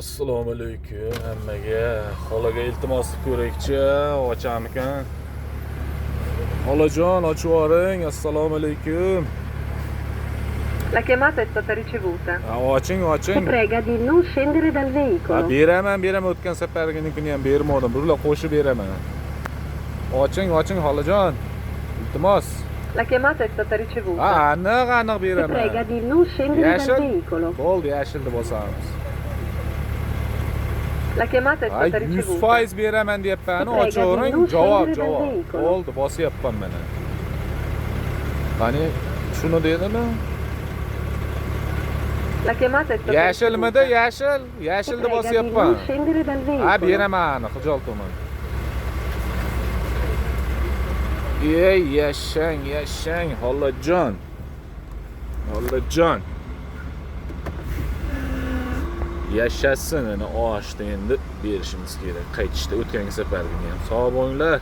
Assalomu alaykum hammaga. Xolaga iltimos qilib ko'raychi, ochamikan. Xolajon, ochib yuboring. Assalomu alaykum. La chiamata è stata ricevuta. Oching, Si oching. prega di non scendere dal veicolo. Beraman, o'tgan safarginikini ham bermadim. Bular qo'shib beraman. Oching, xolajon. Iltimos. La chiamata è stata ricevuta. Aniq Si prega beraman. di non scendere dal Yashil. veicolo. Bo'ldi, yashilni bosamiz. La chiamata è Ay, stata ricevuta. 100% beraman deyapman. Prega di Ochivering, non javob. scendere dal veicolo. Bo'ldi, bosyapman mana. Qani, shuni dedimi? La chiamata è stata Yashilmidi, ricevuta. Si yashilni prega di bosyapman. non scendere dal veicolo. Beraman, hijoltaman. Ey, yashang, xolajon. Yashassin, ana oshni endi berishimiz kerak. Qaytishda o'tgan safargina ham. Sog' bo'linglar.